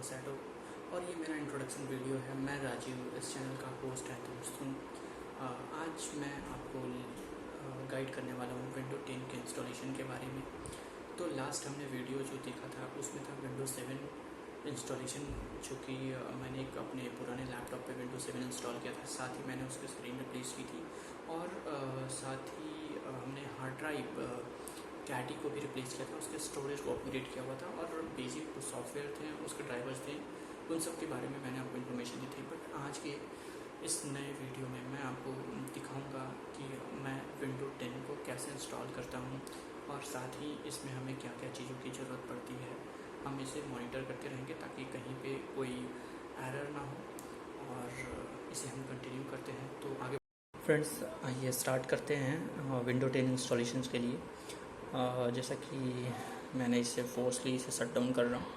Shadow और ये मेरा इंट्रोडक्शन वीडियो है। मैं राजीव, इस चैनल का होस्ट है दोस्तों। आज मैं आपको गाइड करने वाला हूँ विंडो 10 के इंस्टॉलेशन के बारे में। तो लास्ट हमने वीडियो जो देखा था उसमें था विंडो 7 इंस्टॉलेशन, जो कि मैंने एक अपने पुराने लैपटॉप पे विंडो 7 इंस्टॉल किया था। साथ ही मैंने उसकी स्क्रीन रिप्लेस की थी और साथ ही हमने हार्ड ड्राइव कैटी को भी रिप्लेस किया था, उसके स्टोरेज को अपग्रेड किया हुआ था और बेसिक सॉफ्टवेयर थे, उसके ड्राइवर्स थे, उन सब के बारे में मैंने आपको इन्फॉर्मेशन दी थी। बट आज के इस नए वीडियो में मैं आपको दिखाऊंगा कि मैं विंडो 10 को कैसे इंस्टॉल करता हूं और साथ ही इसमें हमें क्या क्या चीज़ों की ज़रूरत पड़ती है। हम इसे मॉनिटर करते रहेंगे ताकि कहीं पे कोई एरर ना हो और इसे हम कंटिन्यू करते हैं। तो आगे फ्रेंड्स आइए स्टार्ट करते हैं विंडो 10 इंस्टॉलेशन के लिए। जैसा कि मैंने इसे फोर्सली शट डाउन कर रहा हूँ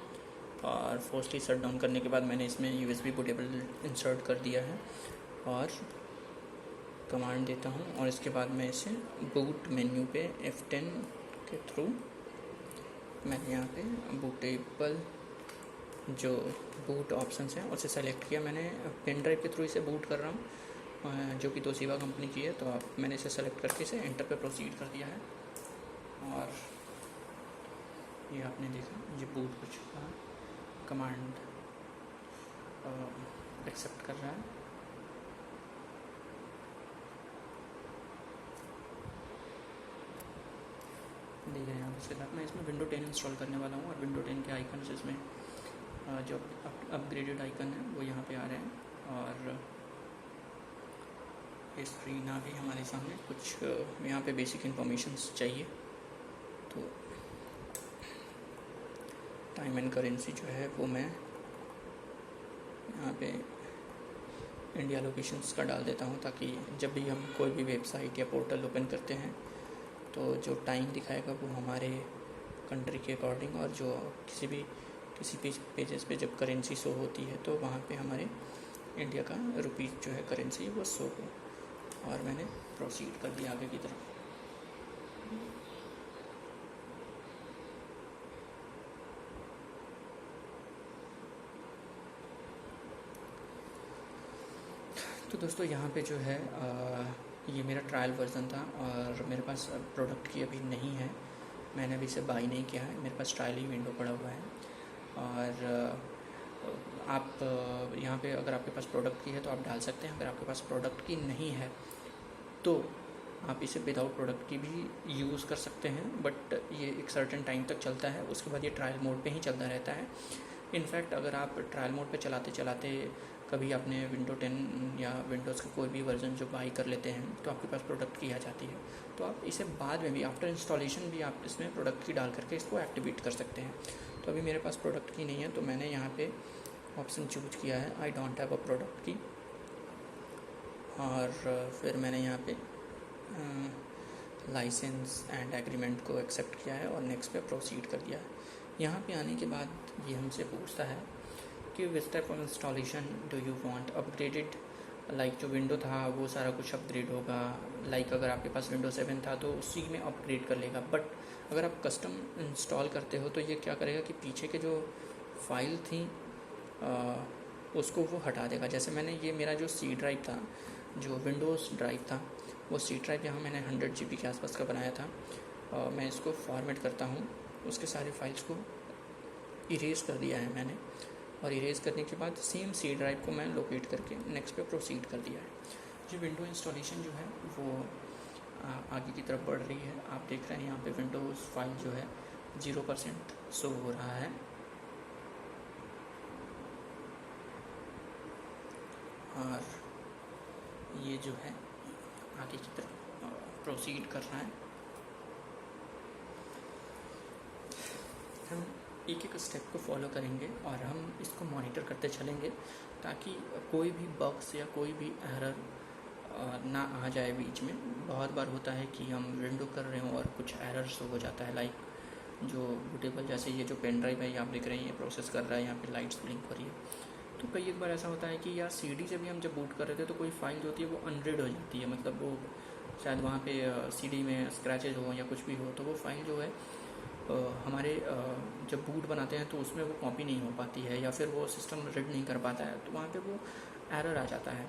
और फोर्सली शट डाउन करने के बाद मैंने इसमें USB बूटेबल इंसर्ट कर दिया है और कमांड देता हूँ और इसके बाद मैं इसे बूट मेन्यू पे F10 के थ्रू मैंने यहाँ पे बूटेबल जो बूट ऑप्शंस हैं उसे सेलेक्ट किया। मैंने पेन ड्राइव के थ्रू इसे बूट कर रहा हूँ जो कि तोशिबा कंपनी की है। तो आप मैंने इसे सेलेक्ट करके इसे एंटर पे प्रोसीड कर दिया है और ये आपने देखा ये बूट हो चुका है। कमांड एक्सेप्ट कर रहा है। देखिए यहाँ पे इसके बाद मैं इसमें विंडो 10 इंस्टॉल करने वाला हूँ और विंडो 10 के आइकन इसमें जो अपग्रेडेड आइकन है वो यहाँ पे आ रहे हैं और स्क्रीन आ गई हमारे सामने। कुछ यहाँ पे बेसिक इन्फॉर्मेशंस चाहिए। तो टाइम एंड करेंसी जो है वो मैं यहाँ पे इंडिया लोकेशंस का डाल देता हूँ ताकि जब भी हम कोई भी वेबसाइट या पोर्टल ओपन करते हैं तो जो टाइम दिखाएगा वो हमारे कंट्री के अकॉर्डिंग, और जो किसी भी पेजेस पे जब करेंसी शो होती है तो वहाँ पे हमारे इंडिया का रुपीज़ जो है करेंसी वो शो हो। और मैंने प्रोसीड कर दिया आगे की तरफ। तो दोस्तों यहाँ पे जो है ये मेरा ट्रायल वर्जन था और मेरे पास प्रोडक्ट की अभी नहीं है, मैंने अभी इसे बाई नहीं किया है, मेरे पास ट्रायल ही विंडो पड़ा हुआ है। और आप यहाँ पे अगर आपके पास प्रोडक्ट की है तो आप डाल सकते हैं। अगर आपके पास प्रोडक्ट की नहीं है तो आप इसे विदाउट प्रोडक्ट की भी यूज़ कर सकते हैं, बट ये एक सर्टेन टाइम तक चलता है, उसके बाद ये ट्रायल मोड पे ही चलता रहता है। इनफैक्ट अगर आप ट्रायल मोड पे चलाते चलाते कभी आपने विंडो 10 या विंडोज़ का कोई भी वर्जन जो बाई कर लेते हैं तो आपके पास प्रोडक्ट की आ जाती है, तो आप इसे बाद में भी आफ्टर इंस्टॉलेशन भी आप इसमें प्रोडक्ट की डाल करके इसको एक्टिवेट कर सकते हैं। तो अभी मेरे पास प्रोडक्ट की नहीं है तो मैंने यहाँ पे ऑप्शन चूज किया है I don't have a product की, और फिर मैंने यहाँ पे लाइसेंस एंड एग्रीमेंट को एक्सेप्ट किया है और नेक्स्ट पे प्रोसीड कर दिया है। यहाँ पे आने के बाद ये हमसे पूछता है कि which type of installation do you want upgraded, like जो विंडो था वो सारा कुछ अपग्रेड होगा। लाइक अगर आपके पास विंडो 7 था तो उसी में अपग्रेड कर लेगा, बट अगर आप कस्टम इंस्टॉल करते हो तो ये क्या करेगा कि पीछे के जो फाइल थी उसको वो हटा देगा। जैसे मैंने ये मेरा जो सी ड्राइव था, जो विंडोज़ ड्राइव था, वो सी ड्राइव यहाँ मैंने 100 GB के आसपास का बनाया था। मैं इसको फॉर्मेट करता हूँ, उसके सारे फाइल्स को इरेज कर दिया है मैंने, और इरेज करने के बाद सेम सी ड्राइव को मैं लोकेट करके नेक्स्ट पे प्रोसीड कर दिया है। जो विंडो इंस्टॉलेशन जो है वो आगे की तरफ बढ़ रही है। आप देख रहे हैं यहाँ पे विंडोज़ फाइल जो है 0% शो हो रहा है और ये जो है आगे की तरफ प्रोसीड कर रहा है। हम एक एक स्टेप को फॉलो करेंगे और हम इसको मॉनिटर करते चलेंगे ताकि कोई भी बग्स या कोई भी एरर ना आ जाए बीच में। बहुत बार होता है कि हम विंडो कर रहे हों और कुछ एरर्स हो जाता है, लाइक जो बूटेबल, जैसे ये जो पेन ड्राइव है ये आप देख रहे हैं ये प्रोसेस कर रहा है, यहाँ पे लाइट्स ब्लिंक हो रही है। तो कई एक बार ऐसा होता है कि यार CD से भी हम जब बूट कर रहे थे तो कोई फाइल जो होती है वो अनरीड हो जाती है, मतलब वो शायद वहाँ पे CD में स्क्रैचेज हो या कुछ भी हो तो वो फाइल जो है हमारे जब बूट बनाते हैं तो उसमें वो कॉपी नहीं हो पाती है या फिर वो सिस्टम रीड नहीं कर पाता है, तो वहाँ पे वो एरर आ जाता है।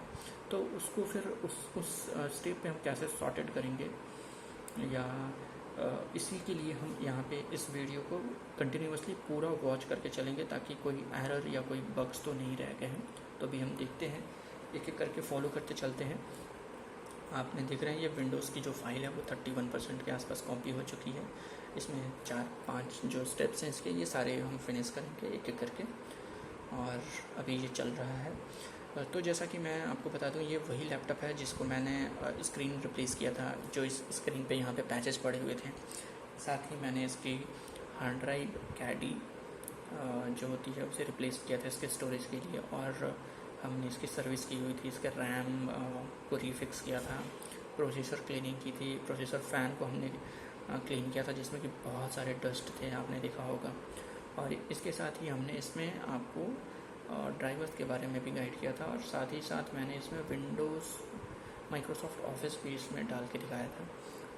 तो उसको फिर उस स्टेप पे हम कैसे सॉर्टेड करेंगे, या इसी के लिए हम यहाँ पे इस वीडियो को कंटिन्यूसली पूरा वॉच करके चलेंगे ताकि कोई एरर या कोई बग्स तो नहीं रह गए हैं। तो अभी हम देखते हैं, एक एक करके फॉलो करते चलते हैं। आपने देख रहे हैं ये विंडोज़ की जो फाइल है वो 31% के आसपास कॉपी हो चुकी है। इसमें 4-5 जो स्टेप्स हैं इसके, ये सारे हम फिनिश करेंगे एक एक करके, और अभी ये चल रहा है। तो जैसा कि मैं आपको बता दूं, ये वही लैपटॉप है जिसको मैंने स्क्रीन रिप्लेस किया था, जो इस स्क्रीन पे यहाँ पे पैचेस पड़े हुए थे। साथ ही मैंने इसकी हार्ड ड्राइव कैडी जो होती है उसे रिप्लेस किया था इसके स्टोरेज के लिए, और हमने इसकी सर्विस की हुई थी, इसके रैम को रीफिक्स किया था, प्रोसेसर क्लीनिंग की थी, प्रोसेसर फ़ैन को हमने क्लीन किया था जिसमें कि बहुत सारे डस्ट थे, आपने देखा होगा। और इसके साथ ही हमने इसमें आपको ड्राइवर्स के बारे में भी गाइड किया था, और साथ ही साथ मैंने इसमें विंडोज़ माइक्रोसॉफ्ट ऑफिस भी इसमें डाल के दिखाया था।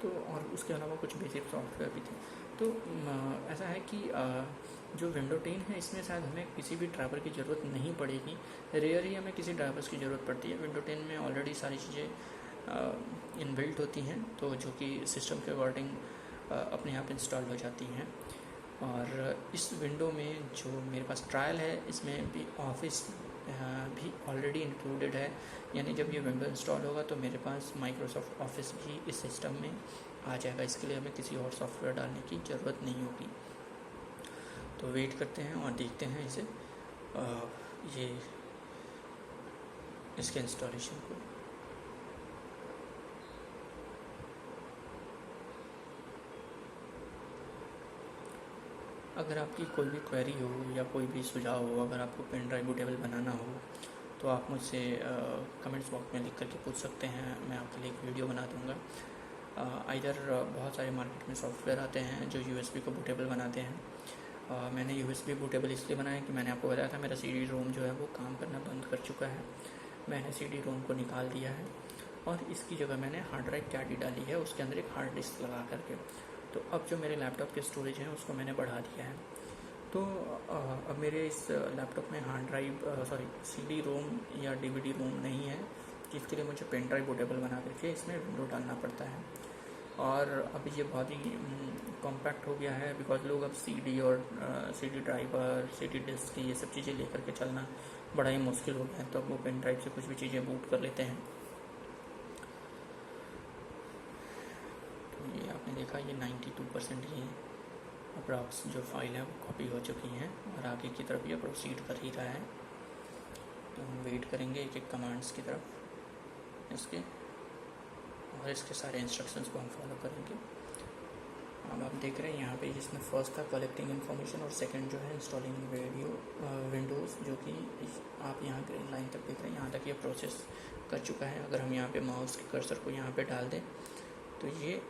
तो और उसके अलावा कुछ बेसिक सॉफ्टवेयर भी थे। तो ऐसा है कि जो विंडो 10 है इसमें शायद हमें किसी भी ड्राइवर की ज़रूरत नहीं पड़ेगी, रेयर ही हमें किसी ड्राइवर्स की ज़रूरत पड़ती है। विंडो 10 में ऑलरेडी सारी चीज़ें इनबिल्ट होती हैं, तो जो कि सिस्टम के अकॉर्डिंग अपने आप इंस्टॉल हो जाती हैं। और इस विंडो में जो मेरे पास ट्रायल है इसमें भी ऑफिस भी ऑलरेडी इंक्लूडेड है, यानी जब ये विंडो इंस्टॉल होगा तो मेरे पास माइक्रोसॉफ्ट ऑफिस भी इस सिस्टम में आ जाएगा। इसके लिए हमें किसी और सॉफ्टवेयर डालने की ज़रूरत नहीं होगी। तो वेट करते हैं और देखते हैं इसे ये इसके इंस्टॉलेशन को। अगर आपकी कोई भी क्वेरी हो या कोई भी सुझाव हो, अगर आपको पेन ड्राइव बूटेबल बनाना हो तो आप मुझसे कमेंट्स बॉक्स में लिख करके पूछ सकते हैं, मैं आपके लिए एक वीडियो बना दूँगा। इधर बहुत सारे मार्केट में सॉफ्टवेयर आते हैं जो USB को बूटेबल बनाते हैं। मैंने USB बूटेबल इसलिए बनाया कि मैंने आपको बताया था मेरा CD रोम जो है वो काम करना बंद कर चुका है। मैंने CD रोम को निकाल दिया है और इसकी जगह मैंने हार्ड ड्राइव कैडी डाली है, उसके अंदर एक हार्ड डिस्क लगा करके। तो अब जो मेरे लैपटॉप के स्टोरेज है उसको मैंने बढ़ा दिया है। तो अब मेरे इस लैपटॉप में हार्ड ड्राइव CD रोम या DVD रोम नहीं है, जिसके लिए मुझे पेन ड्राइव बूटेबल बना करके इसमें विंडो डालना पड़ता है। और अभी ये बहुत ही कॉम्पैक्ट हो गया है, बिकॉज लोग अब CD और CD ड्राइवर, CD डिस्क ये सब चीज़ें लेकर के चलना बड़ा ही मुश्किल हो गया है, तो अब वो पेन ड्राइव से कुछ भी चीज़ें बूट कर लेते हैं। तो ये आपने देखा, ये 92% ही अप्रॉक्स जो फाइल है वो कॉपी हो चुकी हैं और आगे की तरफ ये प्रोसीड कर ही रहा है। तो हम वेट करेंगे एक एक कमांड्स की तरफ इसके, और इसके सारे इंस्ट्रक्शंस को हम फॉलो करेंगे। अब आप देख रहे हैं यहाँ पे जिसमें फर्स्ट था कलेक्टिंग इन्फॉर्मेशन और सेकंड जो है इंस्टॉलिंग विंडोज़, जो कि आप यहाँ ग्रीन लाइन तक देख रहे हैं, यहाँ तक ये प्रोसेस कर चुका है। अगर हम यहाँ पे माउस के कर्सर को यहाँ पे डाल दें तो ये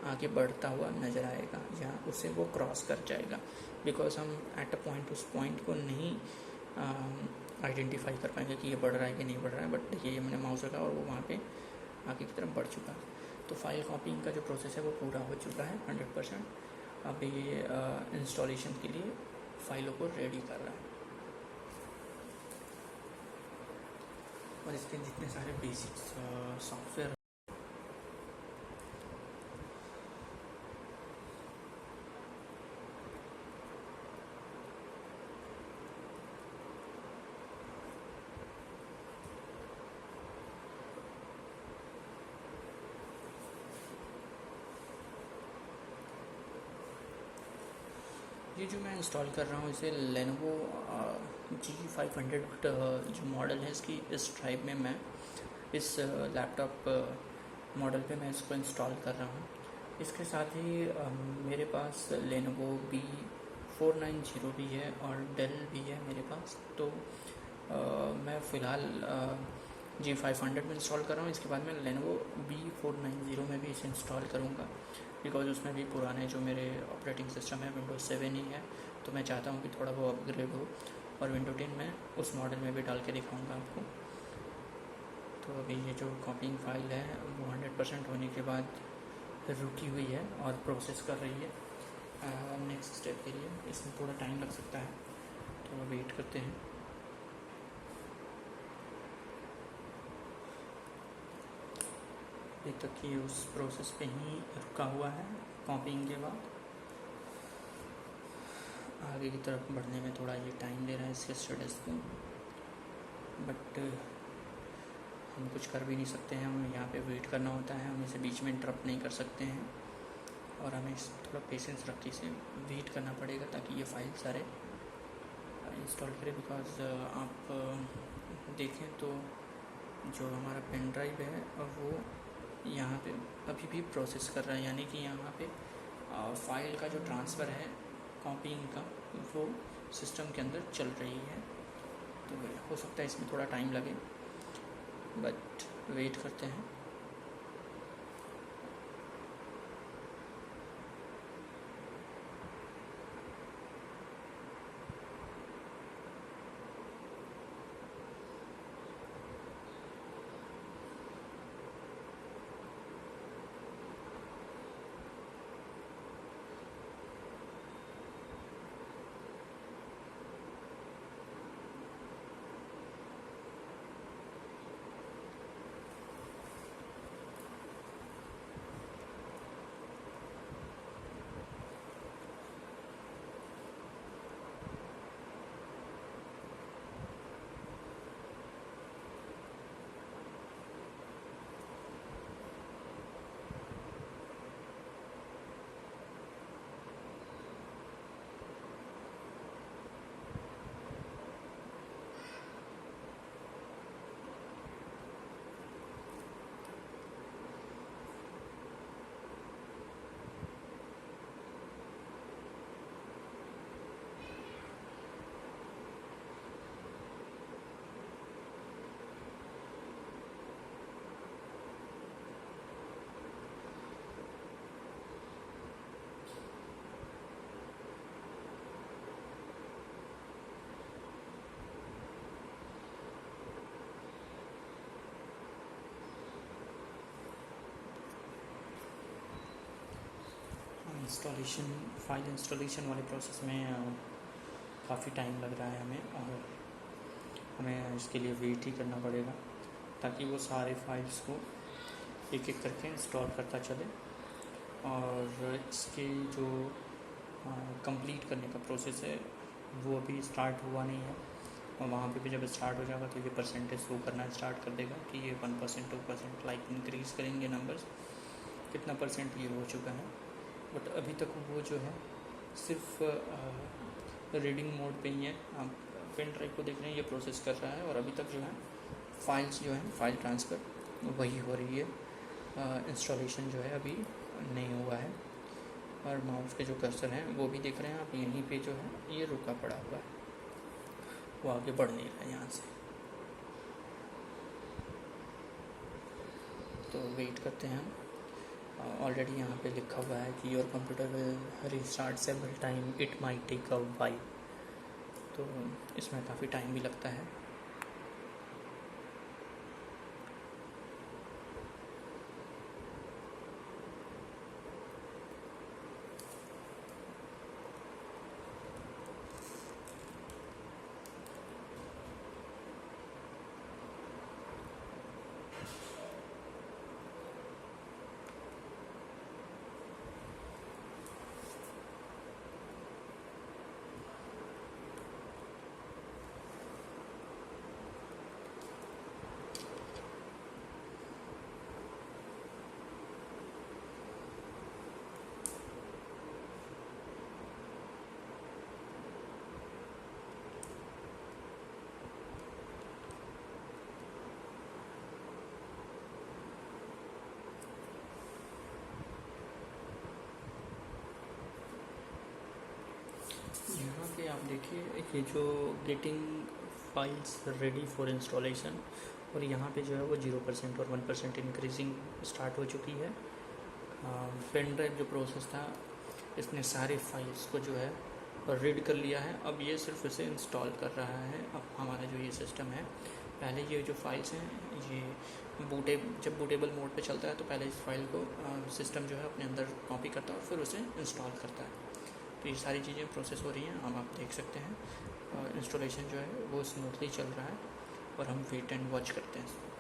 आगे बढ़ता हुआ नज़र आएगा, या उसे वो क्रॉस कर जाएगा, बिकॉज हम एट अ पॉइंट उस पॉइंट को नहीं आइडेंटिफाई कर पाएंगे कि ये बढ़ रहा है कि नहीं बढ़ रहा है। बट देखिए, ये मैंने माउस रखा और वो वहाँ पे आगे की तरफ बढ़ चुका है। तो फाइल कॉपिंग का जो प्रोसेस है वो पूरा हो चुका है 100%। अब ये इंस्टॉलेशन के लिए फ़ाइलों को रेडी कर रहा है, और इसके जितने सारे बेसिक सॉफ्टवेयर ये जो मैं इंस्टॉल कर रहा हूँ इसे Lenovo G500 जो मॉडल है इसकी, इस ड्राइव में मैं इस लैपटॉप मॉडल पे मैं इसको इंस्टॉल कर रहा हूँ। इसके साथ ही मेरे पास Lenovo B490 भी है और Dell भी है मेरे पास। तो मैं फ़िलहाल G500 में इंस्टॉल कर रहा हूँ। इसके बाद मैं Lenovo B490 में भी इसे इंस्टॉल करूँगा, बिकॉज उसमें भी पुराने जो मेरे ऑपरेटिंग सिस्टम है Windows 7 ही है, तो मैं चाहता हूँ कि थोड़ा वो अपग्रेड हो, और Windows 10 मैं उस मॉडल में भी डाल के दिखाऊँगा आपको। तो अभी ये जो कॉपिंग फाइल है वो 100% होने के बाद रुकी हुई है और प्रोसेस कर रही है। नेक्स्ट स्टेप के लिए इसमें थोड़ा टाइम लग सकता है, तो वेट करते हैं। अभी तक ये उस प्रोसेस पे ही रुका हुआ है कॉपिंग के बाद। आगे की तरफ बढ़ने में थोड़ा ये टाइम ले रहा है इसके स्टेटस को, बट हम कुछ कर भी नहीं सकते हैं। हमें यहाँ पे वेट करना होता है, हम इसे बीच में इंटरप्ट नहीं कर सकते हैं और हमें थोड़ा पेशेंस रख के इसे वेट करना पड़ेगा ताकि ये फाइल सारे इंस्टॉल करें। बिकॉज आप देखें तो जो हमारा पेन ड्राइव है वो यहाँ पे अभी भी प्रोसेस कर रहा है, यानी कि यहाँ पे फाइल का जो ट्रांसफ़र है कॉपीइंग का वो सिस्टम के अंदर चल रही है। तो हो सकता है इसमें थोड़ा टाइम लगे, बट वेट करते हैं। फाइल इंस्टॉलेशन वाले प्रोसेस में काफ़ी टाइम लग रहा है हमें, और हमें इसके लिए वेट ही करना पड़ेगा ताकि वो सारे फाइल्स को एक एक करके इंस्टॉल करता चले। और इसके जो कंप्लीट करने का प्रोसेस है वो अभी स्टार्ट हुआ नहीं है, और वहाँ पे भी जब स्टार्ट हो जाएगा तो ये परसेंटेज शो करना स्टार्ट कर देगा कि ये 1% 2% लाइक इंक्रीज़ करेंगे नंबर्स, कितना परसेंट ये हो चुका है। बट अभी तक वो जो है सिर्फ रीडिंग मोड पे ही है। आप पेन ड्राइव को देख रहे हैं, ये प्रोसेस कर रहा है, और अभी तक जो है फाइल्स जो है फाइल ट्रांसफ़र वही हो रही है। इंस्टॉलेशन जो है अभी नहीं हुआ है। और माउस के जो कर्सर हैं वो भी देख रहे हैं आप, यहीं पे जो है ये रुका पड़ा हुआ है, वो आगे बढ़ नहीं रहा है यहाँ से। तो वेट करते हैं हम। ऑलरेडी यहाँ पे लिखा हुआ है कि your computer will restart several time, it might take a while. तो इसमें काफ़ी टाइम भी लगता है। यहाँ पे आप देखिए ये जो getting files ready for installation, और यहाँ पे जो है वो 0% और 1% इंक्रीजिंग स्टार्ट हो चुकी है। पेन ड्राइव जो प्रोसेस था इसने सारे फाइल्स को जो है रीड कर लिया है, अब ये सिर्फ इसे इंस्टॉल कर रहा है। अब हमारा जो ये सिस्टम है, पहले ये जो फाइल्स हैं ये जब बूटेबल मोड पे चलता है तो पहले इस फाइल को सिस्टम जो है अपने अंदर कॉपी करता है और फिर उसे इंस्टॉल करता है। तो ये सारी चीज़ें प्रोसेस हो रही हैं, हम आप देख सकते हैं। और इंस्टॉलेशन जो है वो स्मूथली चल रहा है और हम वेट एंड वॉच करते हैं।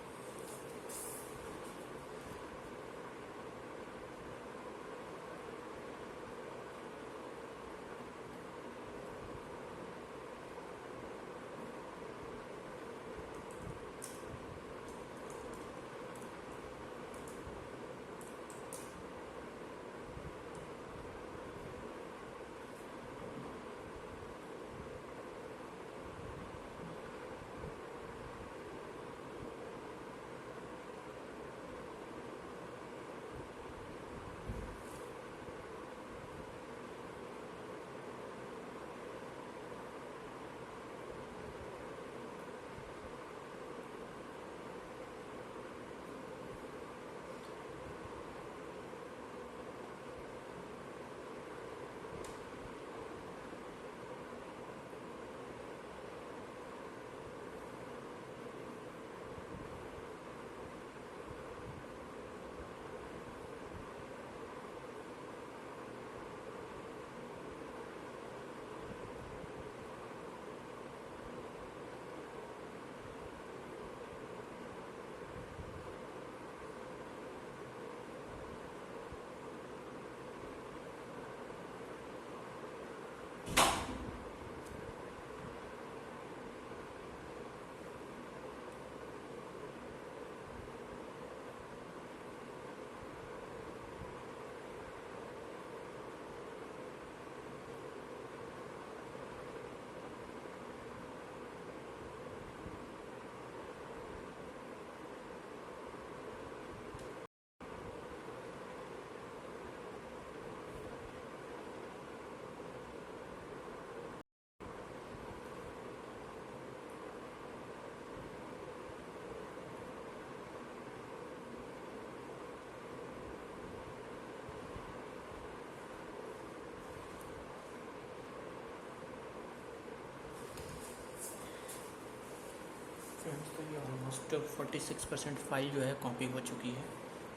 फ्रेंड्स, तो ये ऑलमोस्ट 46% फाइल जो है कॉपी हो चुकी है,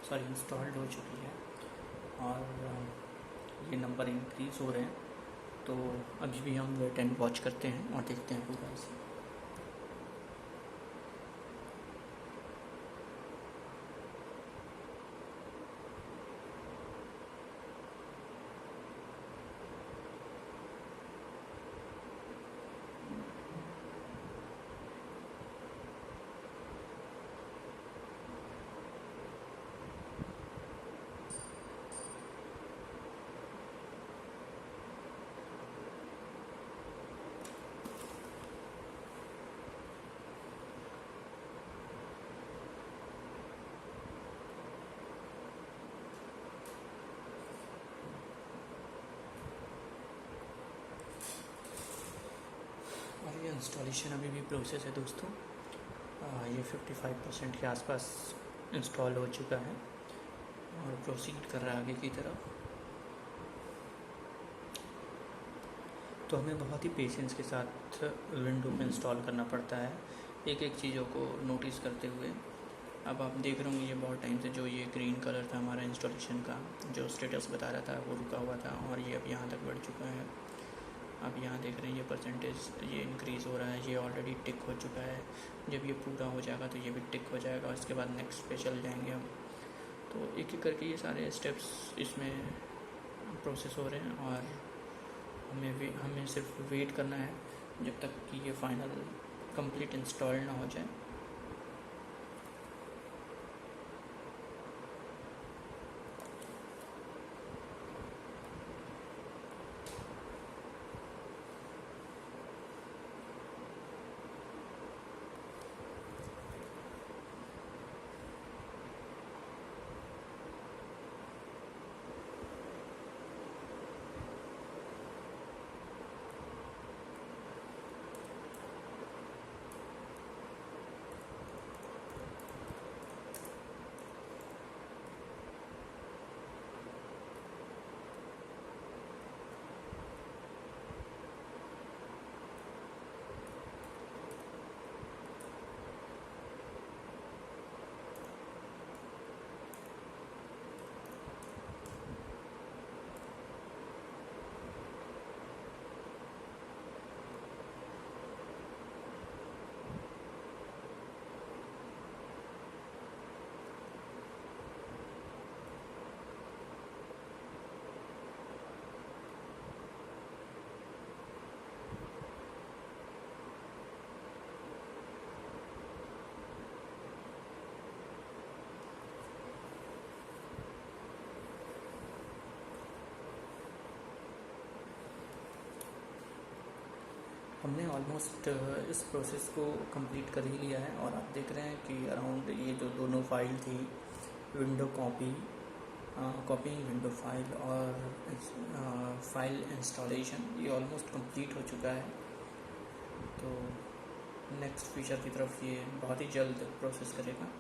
सॉरी इंस्टॉल्ड हो चुकी है। और ये नंबर इंक्रीज़ हो रहे हैं, तो अभी भी हम वेट एंड वॉच करते हैं और देखते हैं पूरा इसे। और ये इंस्टॉलेशन अभी भी प्रोसेस है दोस्तों। ये 55% के आसपास इंस्टॉल हो चुका है और प्रोसीड कर रहा है आगे की तरफ। तो हमें बहुत ही पेशेंस के साथ विंडो में इंस्टॉल करना पड़ता है, एक एक चीज़ों को नोटिस करते हुए। अब आप देख रहे होंगे ये बहुत टाइम से जो ये ग्रीन कलर था हमारा इंस्टॉलेशन का, जो स्टेटस बता रहा था, वो रुका हुआ था और ये अब यहाँ तक बढ़ चुका है। अब यहाँ देख रहे हैं ये परसेंटेज ये इंक्रीज़ हो रहा है, ये ऑलरेडी टिक हो चुका है। जब ये पूरा हो जाएगा तो ये भी टिक हो जाएगा, उसके बाद नेक्स्ट पे चल जाएंगे हम। तो एक एक करके ये सारे स्टेप्स इसमें प्रोसेस हो रहे हैं और हमें सिर्फ वेट करना है जब तक कि ये फाइनल कंप्लीट इंस्टॉल ना हो जाए। हमने ऑलमोस्ट इस प्रोसेस को कंप्लीट कर ही लिया है और आप देख रहे हैं कि अराउंड ये जो दोनों फाइल थी, विंडो कॉपिंग विंडो फाइल और फाइल इंस्टॉलेशन, ये ऑलमोस्ट कंप्लीट हो चुका है। तो नेक्स्ट फीचर की तरफ ये बहुत ही जल्द प्रोसेस करेगा।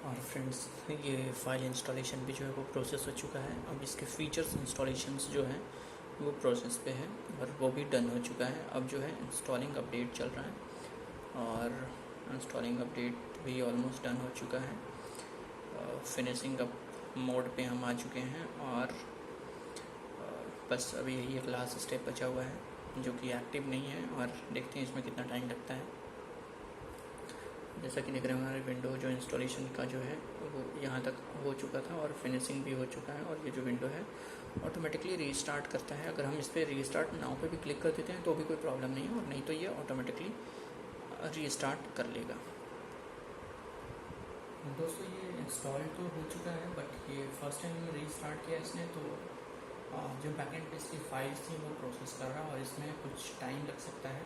और फ्रेंड्स, ये फाइल इंस्टॉलेशन भी जो है वो प्रोसेस हो चुका है। अब इसके फीचर्स इंस्टॉलेशंस जो हैं वो प्रोसेस पे है और वो भी डन हो चुका है। अब जो है इंस्टॉलिंग अपडेट चल रहा है और इंस्टॉलिंग अपडेट भी ऑलमोस्ट डन हो चुका है। फिनिशिंग अप मोड पे हम आ चुके हैं और बस अभी यही एक लास्ट स्टेप बचा हुआ है जो कि एक्टिव नहीं है, और देखते हैं इसमें कितना टाइम लगता है। जैसा कि देख रहे हैं, हमारे विंडो जो इंस्टॉलेशन का जो है वो यहाँ तक हो चुका था और फिनिशिंग भी हो चुका है। और ये जो विंडो है ऑटोमेटिकली रीस्टार्ट करता है। अगर हम इस पर रीस्टार्ट नाउ पे भी क्लिक कर देते हैं तो भी कोई प्रॉब्लम नहीं है, और नहीं तो ये ऑटोमेटिकली रीस्टार्ट कर लेगा। दोस्तों, ये इंस्टॉल तो हो चुका है, बट ये फर्स्ट टाइम रीस्टार्ट किया इसने तो जो बैकएंड पे इसकी फाइल्स थी वो प्रोसेस कर रहा है और इसमें कुछ टाइम लग सकता है।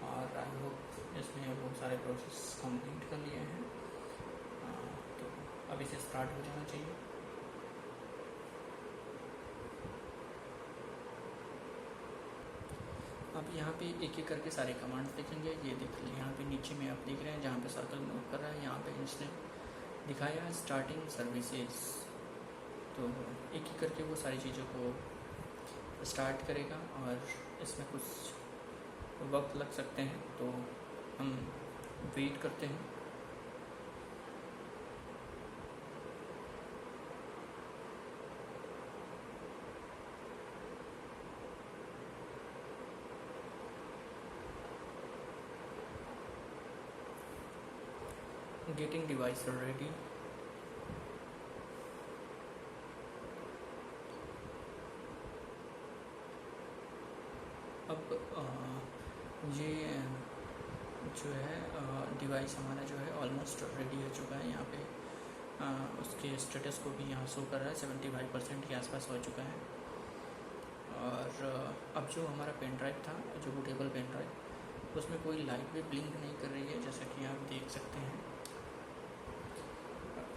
और आई होप इसमें बहुत सारे प्रोसेस कंप्लीट कर लिए हैं, तो अब इसे स्टार्ट हो जाना चाहिए। अब यहाँ पे एक एक करके सारे कमांड्स देखेंगे। ये देख लीजिए, यहाँ पे नीचे में आप देख रहे हैं जहाँ पे सर्कल मूव कर रहा है, यहाँ पे इसने दिखाया स्टार्टिंग सर्विसेज। तो एक एक करके वो सारी चीज़ों को स्टार्ट करेगा और इसमें कुछ वक्त लग सकते हैं, तो हम वेट करते हैं। Getting device ready. अब ये जो है डिवाइस हमारा जो है ऑलमोस्ट रेडी हो चुका है। यहाँ पे उसके स्टेटस को भी यहाँ शो कर रहा है, 75% के आसपास हो चुका है। और अब जो हमारा पेन ड्राइव था, जो बूटेबल पेन ड्राइव, उसमें कोई लाइट भी ब्लिंक नहीं कर रही है, जैसा कि आप देख सकते हैं।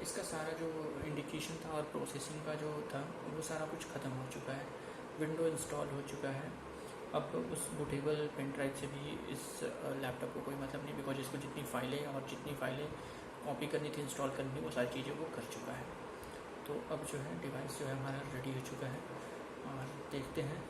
इसका सारा जो इंडिकेशन था और प्रोसेसिंग का जो था, वो सारा कुछ ख़त्म हो चुका है। विंडो इंस्टॉल हो चुका है। अब उस बूटेबल पेन ड्राइव से भी इस लैपटॉप को कोई मतलब नहीं, बिकॉज इसको जितनी फाइलें कॉपी करनी थी, इंस्टॉल करनी थी, वो सारी चीज़ें वो कर चुका है। तो अब जो है डिवाइस जो है हमारा रेडी हो चुका है, और देखते हैं।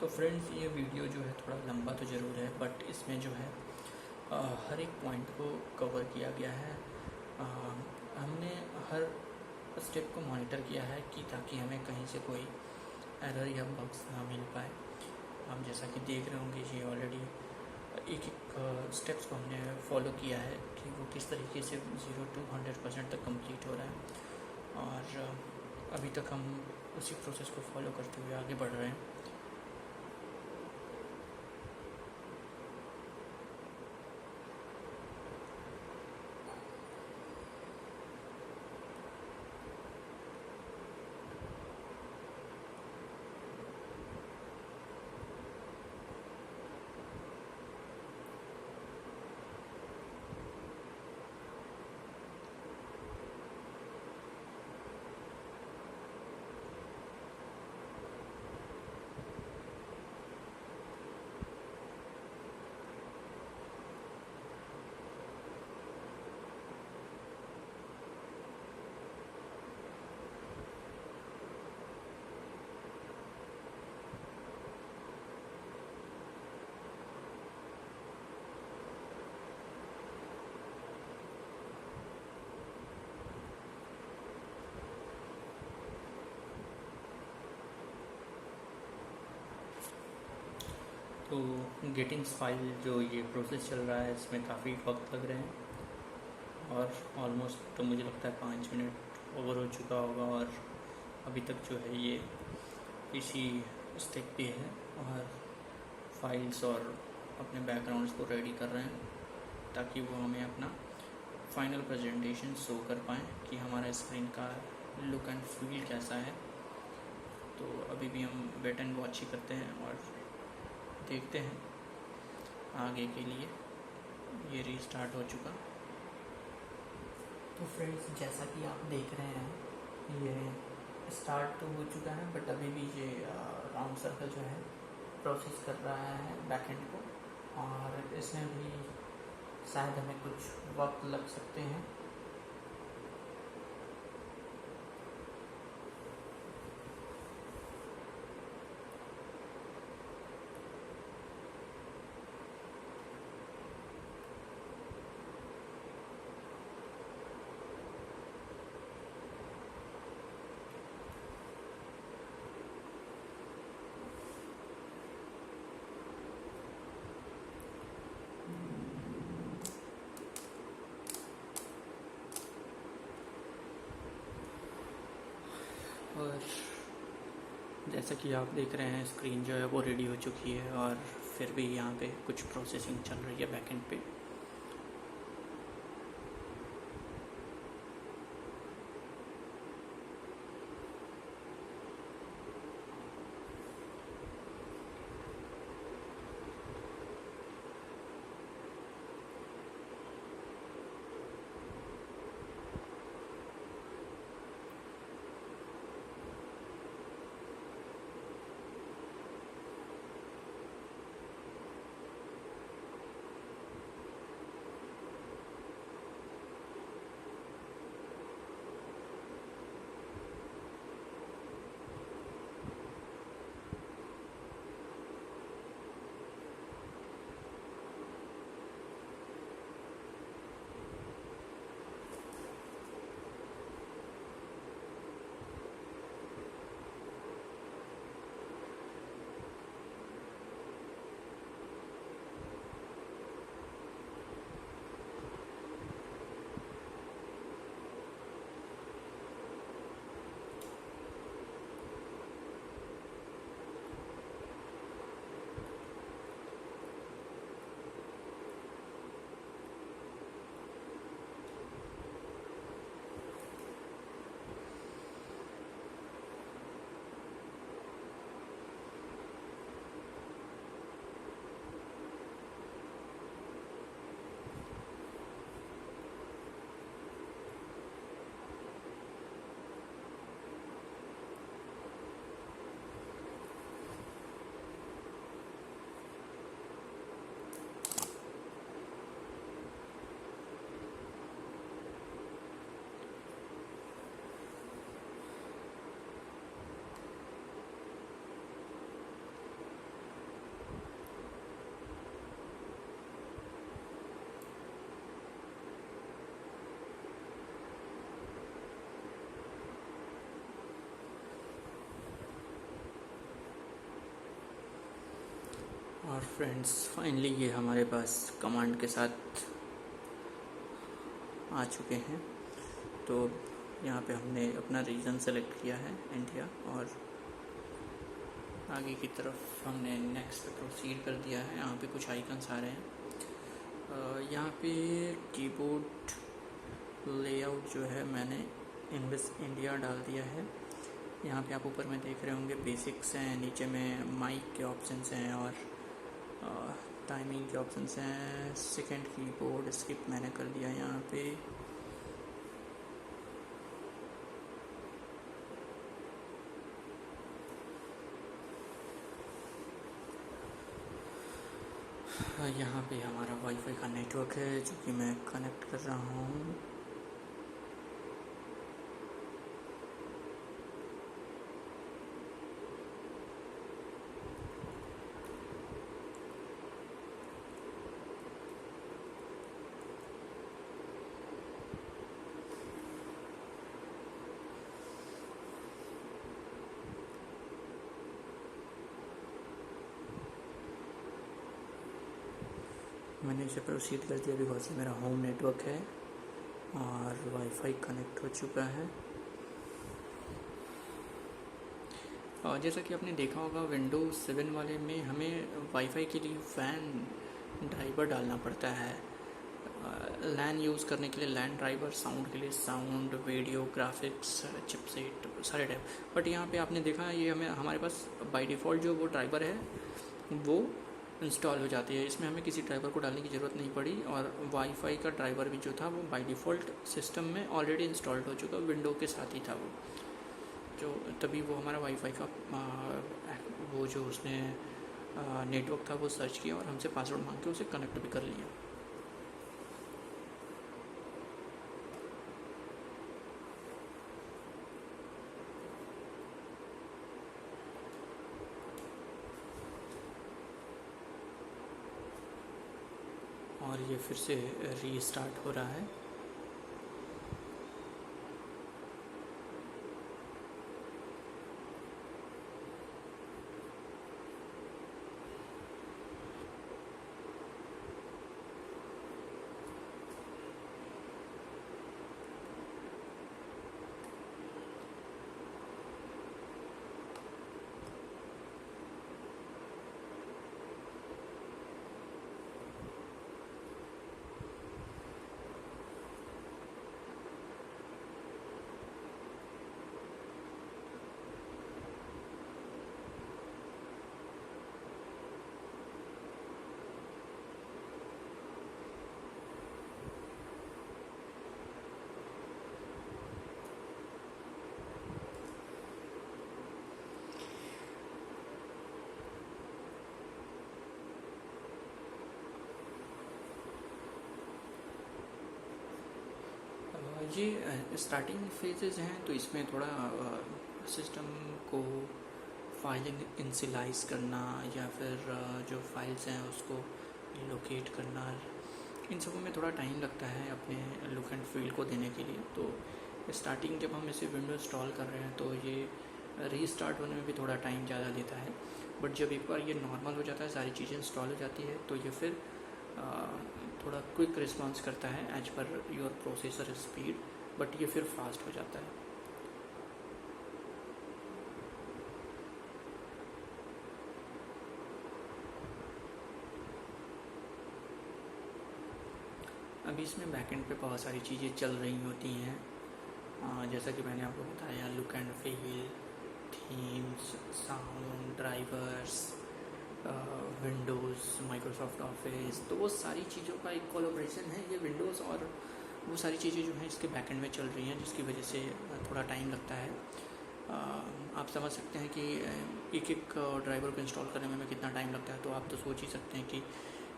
तो फ्रेंड्स, ये वीडियो जो है थोड़ा लंबा तो ज़रूर है, बट इसमें जो है हर एक पॉइंट को कवर किया गया है। हमने हर स्टेप को मॉनिटर किया है कि ताकि हमें कहीं से कोई एरर या बग्स ना मिल पाए। हम जैसा कि देख रहे होंगे, ये ऑलरेडी एक स्टेप्स को हमने फॉलो किया है कि वो किस तरीके से 0 to 100% तक कंप्लीट हो रहा है। और अभी तक हम उसी प्रोसेस को फॉलो करते हुए आगे बढ़ रहे हैं। तो गेटिंग्स फाइल जो ये प्रोसेस चल रहा है, इसमें काफ़ी वक्त लग रहे हैं, और ऑलमोस्ट तो मुझे लगता है 5 मिनट ओवर हो चुका होगा। और अभी तक जो है ये इसी स्टेप पे है, और फाइल्स और अपने बैकग्राउंड्स को रेडी कर रहे हैं, ताकि वो हमें अपना फाइनल प्रेजेंटेशन शो कर पाएँ कि हमारा स्क्रीन का लुक एंड फील कैसा है। तो अभी भी हम वेट एंड वॉच ही करते हैं और देखते हैं आगे के लिए। ये रीस्टार्ट हो चुका। तो फ्रेंड्स, जैसा कि आप देख रहे हैं, ये स्टार्ट तो हो चुका है, बट अभी भी ये राउंड सर्कल जो है प्रोसेस कर रहा है बैकएंड को, और इसमें भी शायद हमें कुछ वक्त लग सकते हैं। और जैसा कि आप देख रहे हैं, स्क्रीन जो है वो रेडी हो चुकी है, और फिर भी यहाँ पे कुछ प्रोसेसिंग चल रही है बैकएंड पे। और फ्रेंड्स फाइनली ये हमारे पास कमांड के साथ आ चुके हैं। तो यहाँ पे हमने अपना रीजन सेलेक्ट किया है इंडिया, और आगे की तरफ हमने नेक्स्ट पे प्रोसीड कर दिया है। यहाँ पे कुछ आइकन्स आ रहे हैं। यहाँ पे कीबोर्ड लेआउट जो है मैंने इन्वेस इंडिया डाल दिया है। यहाँ पे आप ऊपर में देख रहे होंगे बेसिक्स हैं, नीचे में माइक के ऑप्शंस हैं और टाइमिंग के ऑप्शंस हैं। सेकंड कीबोर्ड स्किप मैंने कर दिया यहाँ पे। यहाँ पे हमारा वाईफाई का नेटवर्क है जो कि मैं कनेक्ट कर रहा हूँ। मैंने इसे प्रोसीड कर दिया बिकॉज मेरा होम नेटवर्क है और वाईफाई कनेक्ट हो चुका है। और जैसा कि आपने देखा होगा विंडोज 7 वाले में हमें वाईफाई के लिए वैन ड्राइवर डालना पड़ता है। लैन यूज़ करने के लिए लैन ड्राइवर, साउंड के लिए साउंड, वीडियो, ग्राफिक्स, चिपसेट, सारे टाइप। बट यहाँ पे आपने देखा ये हमारे पास बाय डिफ़ॉल्ट जो वो ड्राइवर है वो इंस्टॉल हो जाती है। इसमें हमें किसी ड्राइवर को डालने की ज़रूरत नहीं पड़ी, और वाईफाई का ड्राइवर भी जो था वो बाय डिफ़ॉल्ट सिस्टम में ऑलरेडी इंस्टॉल्ड हो चुका, विंडो के साथ ही था वो, जो तभी वो हमारा वाईफाई का वो जो उसने नेटवर्क था वो सर्च किया और हमसे पासवर्ड मांग के उसे कनेक्ट भी कर लिया। और ये फिर से रीस्टार्ट हो रहा है। ये स्टार्टिंग फेजेस हैं, तो इसमें थोड़ा सिस्टम को फाइल इनिशियलाइज करना या फिर जो फाइल्स हैं उसको लोकेट करना, इन सबों में थोड़ा टाइम लगता है अपने लुक एंड फील को देने के लिए। तो स्टार्टिंग जब हम इसे विंडो इंस्टॉल कर रहे हैं तो ये रीस्टार्ट होने में भी थोड़ा टाइम ज़्यादा लेता है। बट जब एक बार ये नॉर्मल हो जाता है, सारी चीज़ें इंस्टॉल हो जाती है, तो ये फिर थोड़ा क्विक रिस्पॉन्स करता है as per your processor speed, but ये फिर फास्ट हो जाता है। अभी इसमें बैकएंड पे बहुत सारी चीज़ें चल रही होती हैं, जैसा कि मैंने आपको बताया, look and feel, themes, sound, drivers, Windows, Microsoft office, तो वो सारी चीज़ों का एक कोलैबोरेशन है ये विंडोज़, और वो सारी चीज़ें जो हैं इसके बैकएंड में चल रही हैं, जिसकी वजह से थोड़ा टाइम लगता है। आप समझ सकते हैं कि एक एक ड्राइवर को इंस्टॉल करने में हमें कितना टाइम लगता है, तो आप तो सोच ही सकते हैं कि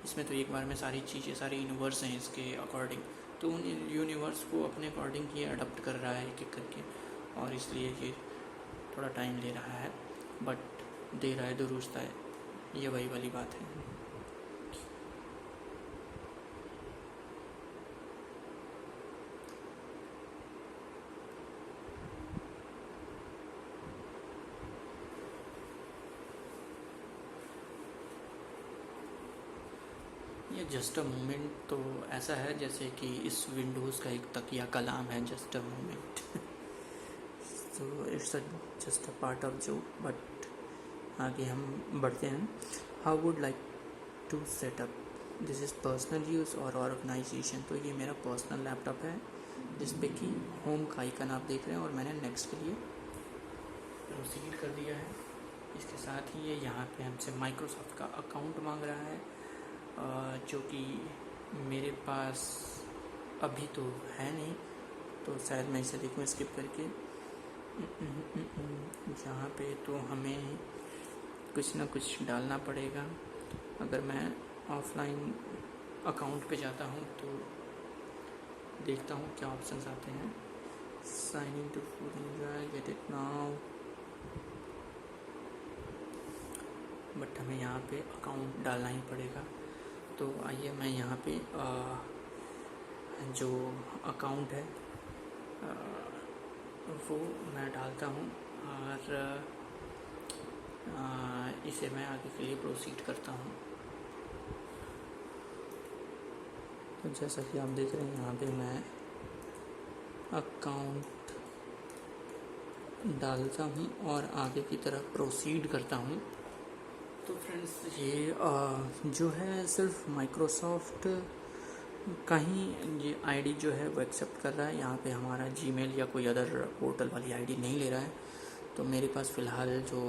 इसमें तो एक बार में सारी चीज़ें, सारे यूनिवर्स हैं इसके अकॉर्डिंग, तो उन यूनिवर्स को अपने अकॉर्डिंग ये अडॉप्ट कर रहा है एक एक करके, और इसलिए ये थोड़ा टाइम ले रहा है, बट दे रहा है दुरुस्त है, ये वही वाली बात है। ये जस्ट अ मोमेंट तो ऐसा है जैसे कि इस विंडोज़ का एक तकिया का नाम है जस्ट अ मोमेंट। तो it's just a part of जो, बट आगे हम बढ़ते हैं। How would like to setup, this is personal use और ऑर्गेनाइजेशन। तो ये मेरा पर्सनल लैपटॉप है जिस पे कि होम का आइकन आप देख रहे हैं और मैंने नेक्स्ट के लिए प्रोसीड कर दिया है। इसके साथ ही ये यहाँ पे हमसे माइक्रोसॉफ्ट का अकाउंट मांग रहा है, जो कि मेरे पास अभी तो है नहीं, तो शायद मैं इसे देखूँ स्किप करके। यहाँ पे तो हमें कुछ ना कुछ डालना पड़ेगा। अगर मैं ऑफलाइन अकाउंट पे जाता हूँ तो देखता हूँ क्या ऑप्शंस आते हैं। Sign in to food enjoy, get it now, but हमें यहाँ पे अकाउंट डालना ही पड़ेगा। तो आइए मैं यहाँ पे जो अकाउंट है वो मैं डालता हूँ और इसे मैं आगे के लिए प्रोसीड करता हूँ। तो जैसा कि आप देख रहे हैं यहाँ पे मैं अकाउंट डालता हूँ और आगे की तरफ प्रोसीड करता हूँ। तो फ्रेंड्स ये जो है सिर्फ माइक्रोसॉफ्ट का ही ये आईडी जो है वो एक्सेप्ट कर रहा है। यहाँ पे हमारा जीमेल या कोई अदर पोर्टल वाली आईडी नहीं ले रहा है। तो मेरे पास फ़िलहाल जो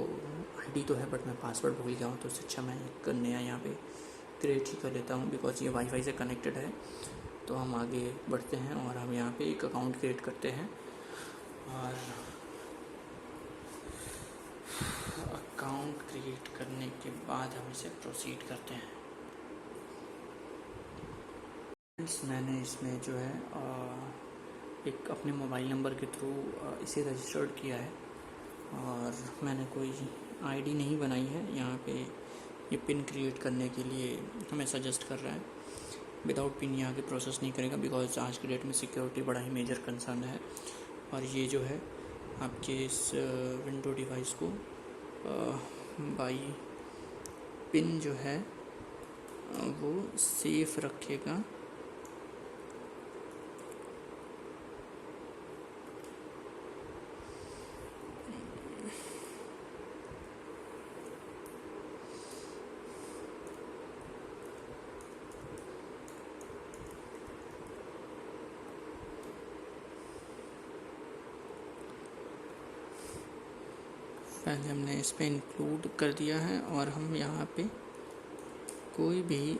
आईडी तो है बट मैं पासवर्ड भूल गया हूँ, तो उससे अच्छा मैं एक नया यहाँ पे क्रिएट ही कर लेता हूँ बिकॉज ये वाईफाई से कनेक्टेड है। तो हम आगे बढ़ते हैं और हम यहाँ पे एक अकाउंट क्रिएट करते हैं और अकाउंट क्रिएट करने के बाद हम इसे प्रोसीड करते हैं। मैंने इसमें जो है एक अपने मोबाइल नंबर के थ्रू इसे रजिस्टर्ड किया है और मैंने कोई आईडी नहीं बनाई है। यहाँ पे ये पिन क्रिएट करने के लिए हमें सजेस्ट कर रहा है। विदाउट पिन ये आगे प्रोसेस नहीं करेगा बिकॉज आज के डेट में सिक्योरिटी बड़ा ही मेजर कंसर्न है। और ये जो है आपके इस विंडो डिवाइस को बाई पिन जो है वो सेफ रखेगा। पहले हमने इस पर इंक्लूड कर दिया है और हम यहाँ पे कोई भी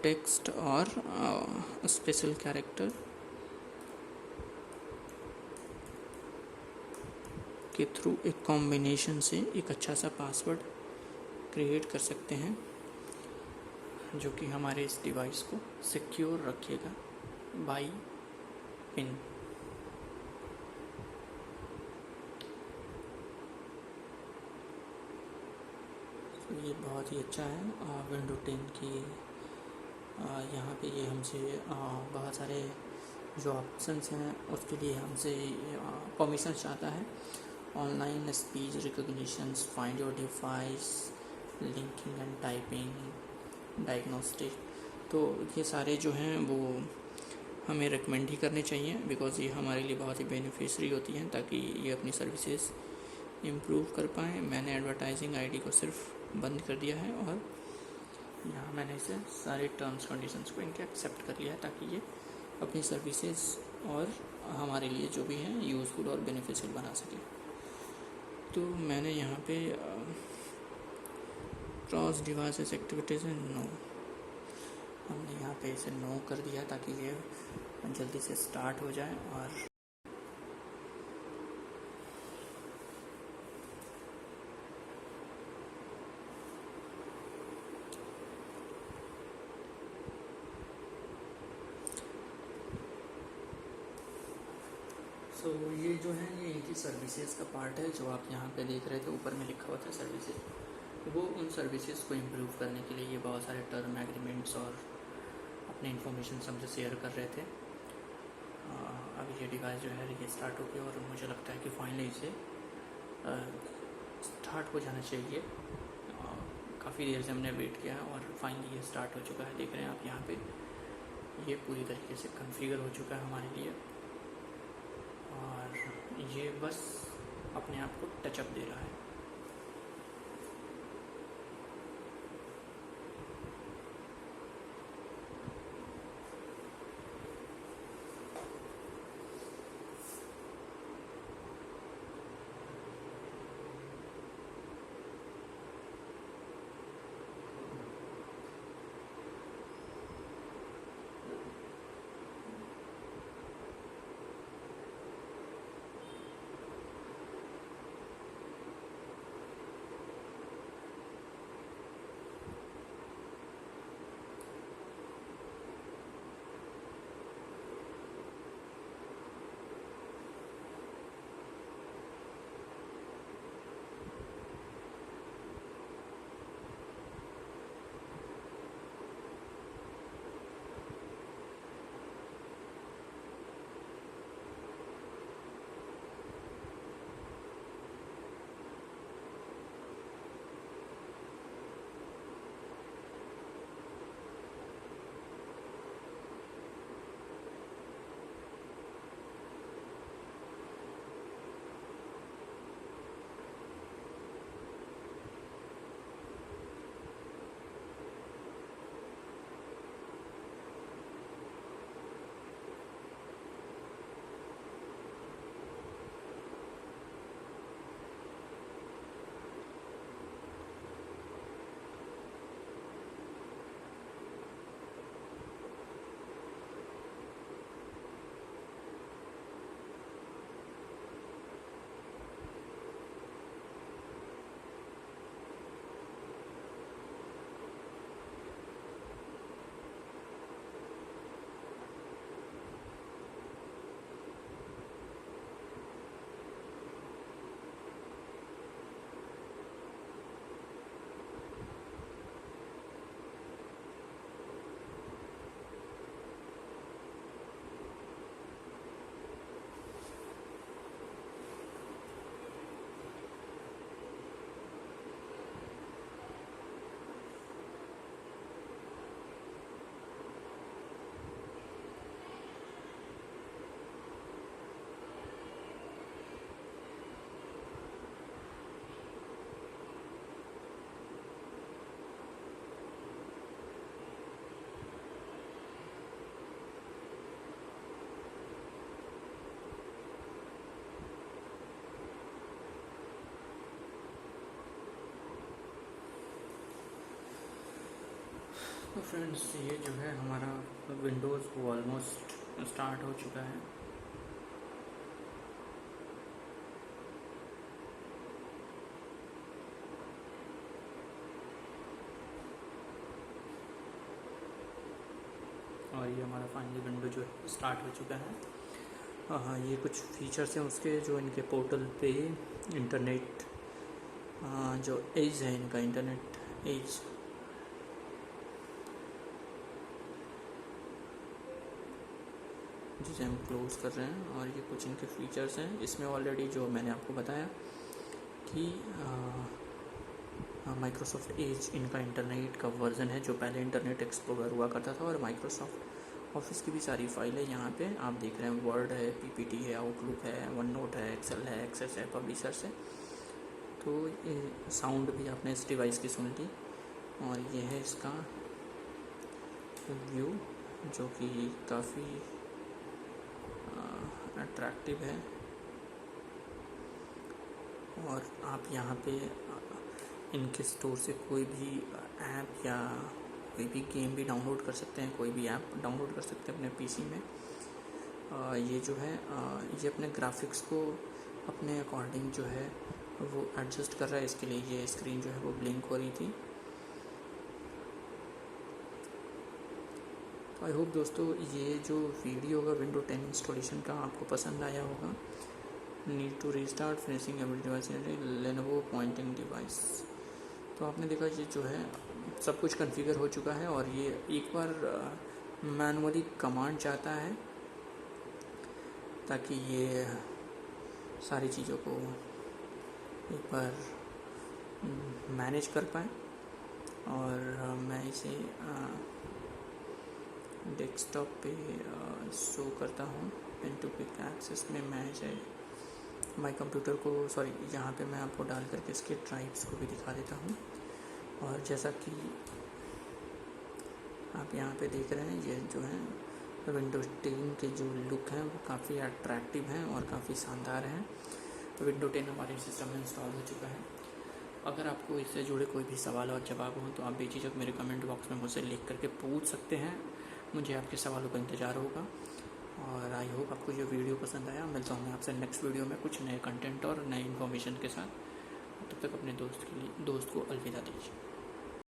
टेक्स्ट और स्पेशल कैरेक्टर के थ्रू एक कॉम्बिनेशन से एक अच्छा सा पासवर्ड क्रिएट कर सकते हैं जो कि हमारे इस डिवाइस को सिक्योर रखेगा बाय पिन। ये बहुत ही अच्छा है विंडो 10 की। यहाँ पे ये हमसे बहुत सारे जो ऑप्शंस हैं उसके लिए हमसे परमिशन चाहता है। Online speech recognition, find your device, linking and typing, diagnostic. तो ये सारे जो हैं वो हमें रिकमेंड ही करने चाहिए बिकॉज़ ये हमारे लिए बहुत ही बेनिफिशियरी होती हैं ताकि ये अपनी सर्विसेज इम्प्रूव कर पाएँ। मैंने एडवर्टाइजिंग आईडी को सिर्फ बंद कर दिया है और यहाँ मैंने इसे सारे टर्म्स कंडीशंस को इनके एक्सेप्ट कर लिया है ताकि ये अपनी सर्विसेज और हमारे लिए जो भी हैं यूज़फुल और बेनिफिशियल बना सके। तो मैंने यहाँ पे क्रॉस डिवाइसेस एक्टिविटीज़ है नो, हमने यहाँ पे इसे नो कर दिया ताकि ये जल्दी से स्टार्ट हो जाए। और तो ये जो है ये इनकी सर्विसेज का पार्ट है जो आप यहाँ पे देख रहे थे ऊपर में लिखा हुआ था सर्विसेज। वो उन सर्विसेज को इम्प्रूव करने के लिए ये बहुत सारे टर्म एग्रीमेंट्स और अपने इन्फॉर्मेशन हमसे शेयर कर रहे थे। अभी ये डिवाइस जो है ये स्टार्ट हो गया और मुझे लगता है कि फाइनली इसे स्टार्ट हो जाना चाहिए। काफ़ी देर से हमने वेट किया है और फाइनली ये स्टार्ट हो चुका है। देख रहे हैं आप यहाँ पे, ये पूरी तरीके से कॉन्फ़िगर हो चुका है हमारे लिए और ये बस अपने आप को टचअप दे रहा है। तो फ्रेंड्स, ये जो है हमारा विंडोज़ वो ऑलमोस्ट स्टार्ट हो चुका है। और ये हमारा फाइनली विंडो जो है स्टार्ट हो चुका है। हाँ, ये कुछ फीचर्स हैं उसके जो इनके पोर्टल पे इंटरनेट जो एज है, इनका इंटरनेट एज, जिसे हम क्लोज़ कर रहे हैं। और ये कुछ इनके फीचर्स हैं। इसमें ऑलरेडी जो मैंने आपको बताया कि माइक्रोसॉफ्ट एज इनका इंटरनेट का वर्जन है जो पहले इंटरनेट एक्सप्लोरर हुआ करता था। और माइक्रोसॉफ्ट ऑफिस की भी सारी फाइलें यहाँ पे आप देख रहे हैं। वर्ड है, पीपीटी है, आउटलुक है, वन नोट है, एक्सेल है, एक्सेस है, पब्लिशर्स है। तो ये साउंड भी आपने इस डिवाइस की सुन ली। और ये है इसका व्यू जो कि काफ़ी अट्रैक्टिव है। और आप यहाँ पे इनके स्टोर से कोई भी ऐप या कोई भी गेम भी डाउनलोड कर सकते हैं, कोई भी ऐप डाउनलोड कर सकते हैं अपने पीसी में। ये जो है ये अपने ग्राफिक्स को अपने अकॉर्डिंग जो है वो एडजस्ट कर रहा है। इसके लिए ये स्क्रीन जो है वो ब्लिंक हो रही थी। आई होप दोस्तों ये जो वीडियो होगा विंडो 10 इंस्टॉलेशन का आपको पसंद आया होगा। Need to restart finishing every device Lenovo pointing device. तो आपने देखा ये जो है सब कुछ कॉन्फ़िगर हो चुका है। और ये एक बार मैनुअली कमांड चाहता है ताकि ये सारी चीज़ों को एक बार मैनेज कर पाए। और मैं इसे डेस्कटॉप पे शो करता हूँ। पिन टू पिक एक्सेस में मैं इसे माई कंप्यूटर को यहाँ पे मैं आपको डाल करके इसके ड्राइव्स को भी दिखा देता हूँ। और जैसा कि आप यहाँ पे देख रहे हैं, ये जो है विंडोज़ 10 के जो लुक हैं वो काफ़ी अट्रैक्टिव हैं और काफ़ी शानदार हैं। विंडो 10 हमारे सिस्टम में इंस्टॉल हो चुका है। अगर आपको इससे जुड़े कोई भी सवाल और जवाब हो तो आप बेझिझक मेरे कमेंट बॉक्स में मुझसे लिख करके पूछ सकते हैं। मुझे आपके सवालों का इंतज़ार होगा। और आई होप आपको ये वीडियो पसंद आया। मिलता हूँ मैं आपसे नेक्स्ट वीडियो में कुछ नए कंटेंट और नए इन्फॉर्मेशन के साथ। तब तक अपने दोस्त को अलविदा दीजिए।